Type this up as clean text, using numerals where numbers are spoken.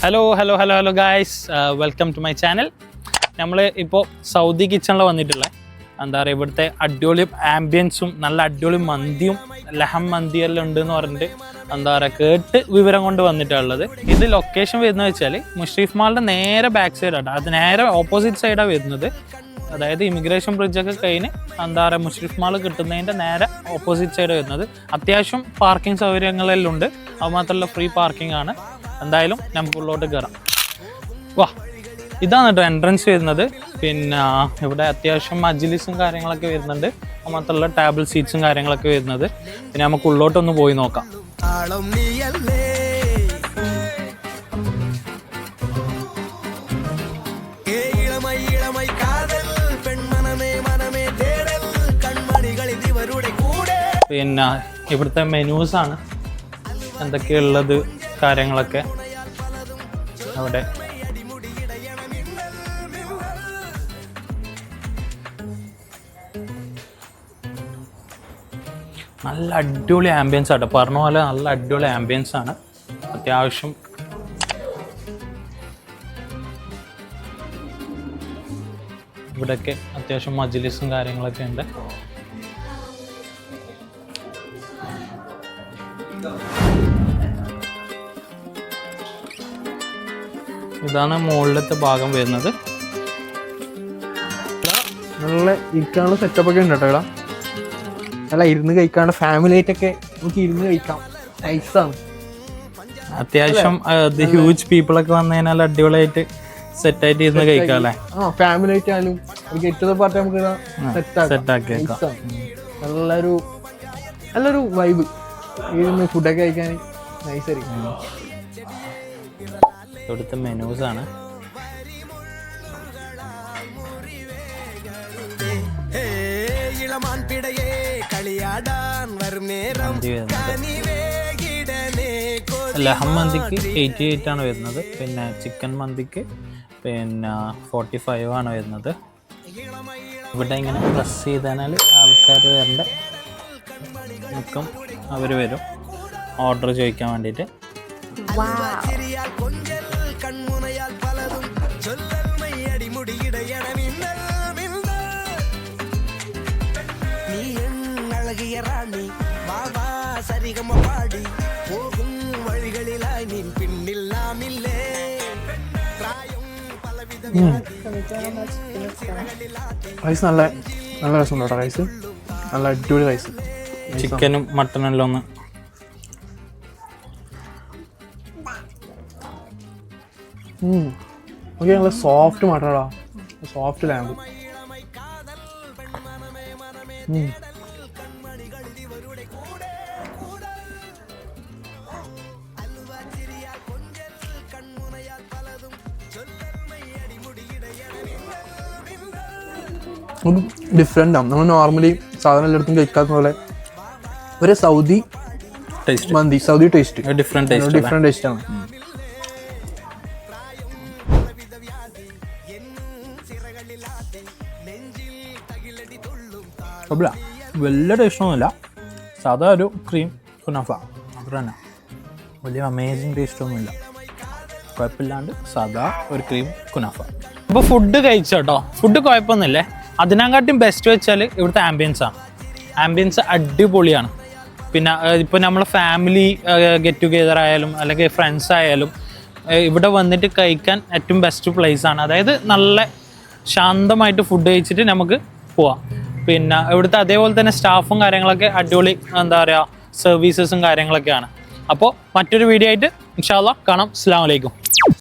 Hello guys, welcome to my channel. നമ്മൾ ഇപ്പോൾ Saudi കിച്ചണിൽ വന്നിട്ടുള്ള എന്താ പറയുക, ഇവിടുത്തെ അടിപൊളി ആംബിയൻസും നല്ല അടിപൊളി മന്തിയും ലഹം മന്തിയെല്ലാം ഉണ്ട് എന്ന് പറഞ്ഞിട്ട് എന്താ പറയുക കേട്ട് വിവരം കൊണ്ട് വന്നിട്ടുള്ളത്. ഇത് ലൊക്കേഷൻ വരുന്നത് വെച്ചാൽ മുഷ്രീഫ് മാളിൻ്റെ നേരെ ബാക്ക് സൈഡാണ്, അത് നേരെ ഓപ്പോസിറ്റ് സൈഡാണ് വരുന്നത്. അതായത് ഇമിഗ്രേഷൻ ബ്രിഡ്ജൊക്കെ കഴിഞ്ഞ് എന്താ പറയുക മുഷ്രീഫ് മാൾ കിട്ടുന്നതിൻ്റെ നേരെ ഓപ്പോസിറ്റ് സൈഡ് വരുന്നത്. അത്യാവശ്യം പാർക്കിംഗ് സൗകര്യങ്ങളെല്ലാം ഉണ്ട്, അത് മാത്രമല്ല ഫ്രീ പാർക്കിംഗ് ആണ്. എന്തായാലും നമുക്ക് ഉള്ളോട്ട് കയറാം. വാ, ഇതാണ് കേട്ടോ എൻട്രൻസ് വരുന്നത്. പിന്നെ ഇവിടെ അത്യാവശ്യം മജ്ലിസും കാര്യങ്ങളൊക്കെ വരുന്നുണ്ട്, അത് മാത്രമല്ല ടേബിൾ സീറ്റ്സും കാര്യങ്ങളൊക്കെ വരുന്നത്. പിന്നെ നമുക്ക് ഉള്ളോട്ടൊന്ന് പോയി നോക്കാം. പിന്നെ ഇവിടുത്തെ മെനൂസാണ് എന്തൊക്കെയുള്ളത് കാര്യങ്ങളൊക്കെ അവിടെ. നല്ല അടിപൊളി ആംബിയൻസ് ആട്ടോ, പറഞ്ഞ പോലെ നല്ല അടിപൊളി ആംബിയൻസ് ആണ്. അത്യാവശ്യം ഇവിടെയൊക്കെ അത്യാവശ്യം മജ്ലിസും കാര്യങ്ങളൊക്കെ ഉണ്ട്. ഇതാണ് മുകളിലത്തെ ഭാഗം വരുന്നത്. നല്ല ഇരിക്കാനുള്ള സെറ്റപ്പ് ഒക്കെ ഉണ്ട് കേട്ടോ ഇവിടെ. നല്ല ഇരുന്ന് കഴിക്കാണ്ട് ഫാമിലി ആയിട്ടൊക്കെ നമുക്ക് ഇരുന്ന് കഴിക്കാം. നൈസാണ്. അത്യാവശ്യം ഹ്യൂജ് പീപ്പിളൊക്കെ വന്നു കഴിഞ്ഞാൽ അടിപൊളിയായിട്ട് സെറ്റായിട്ട് ഇരുന്ന് കഴിക്കാം അല്ലേ. ഫാമിലി ആയിട്ടായാലും ഗെറ്റ് ടുഗദർ പാർട്ടി നമുക്ക് സെറ്റാക്കി നല്ലൊരു വൈബ്. ഇരുന്ന് ഫുഡൊക്കെ കഴിക്കാൻ നൈസായിരിക്കും. ഇവിടുത്തെ മെനൂസാണ്. ലഹം മന്തിക്ക് 88 ആണ് വരുന്നത്. പിന്നെ ചിക്കൻ മന്തിക്ക് പിന്നെ 45 ആണ് വരുന്നത്. ഇവിടെ ഇങ്ങനെ പ്രസ് ചെയ്താൽ ആൾക്കാർ വരേണ്ട നിൽക്കും, അവർ വരും ഓർഡർ ചോദിക്കാൻ വേണ്ടിയിട്ട്. റൈസ് നല്ല രസമുണ്ട് കേട്ടോ. റൈസ് നല്ല അടിപൊളി റൈസ്. ചിക്കനും മട്ടനും എല്ലാം ഒന്ന് ഓക്കെ. നല്ല സോഫ്റ്റ് മട്ടണടാ, സോഫ്റ്റ് ലാമ്പ്. ഡിഫറെൻ്റ് ആണ്. നമ്മൾ നോർമലി സാധാരണ എല്ലായിടത്തും കഴിക്കാത്ത പോലെ ഒരു സൗദി ടേസ്റ്റ് മന്തി, സൗദി ടേസ്റ്റ്, ഡിഫറെൻറ്റ് ടേസ്റ്റ് ആണ്. വലിയ ടേസ്റ്റൊന്നുമില്ല, സാധാ ഒരു ക്രീം കുനാഫ അത്ര തന്നെ. വലിയ അമേസിങ് ടേസ്റ്റൊന്നുമില്ല, കുഴപ്പമില്ലാണ്ട് സാധാ ഒരു ക്രീം കുനാഫ. അപ്പോൾ ഫുഡ് കഴിച്ചോട്ടോ, ഫുഡ് കുഴപ്പമൊന്നുമില്ലേ. അതിനെക്കാട്ടും ബെസ്റ്റ് വെച്ചാൽ ഇവിടുത്തെ ആംബിയൻസാണ്. ആംബിയൻസ് അടിപൊളിയാണ്. പിന്നെ ഇപ്പോൾ നമ്മൾ ഫാമിലി ഗെറ്റ് ടുഗെദർ ആയാലും അല്ലെങ്കിൽ ഫ്രണ്ട്സ് ആയാലും ഇവിടെ വന്നിട്ട് കഴിക്കാൻ ഏറ്റവും ബെസ്റ്റ് പ്ലേസാണ്. അതായത് നല്ല ശാന്തമായിട്ട് ഫുഡ് കഴിച്ചിട്ട് നമുക്ക് പോവാം. പിന്നെ ഇവിടുത്തെ അതേപോലെ തന്നെ സ്റ്റാഫും കാര്യങ്ങളൊക്കെ അടിപൊളി, എന്താ പറയുക, സർവീസസും കാര്യങ്ങളൊക്കെയാണ്. അപ്പോൾ മറ്റൊരു വീഡിയോ ആയിട്ട് ഇൻഷാ അല്ലാഹ് കാണാം. അസ്സലാമു അലൈക്കും.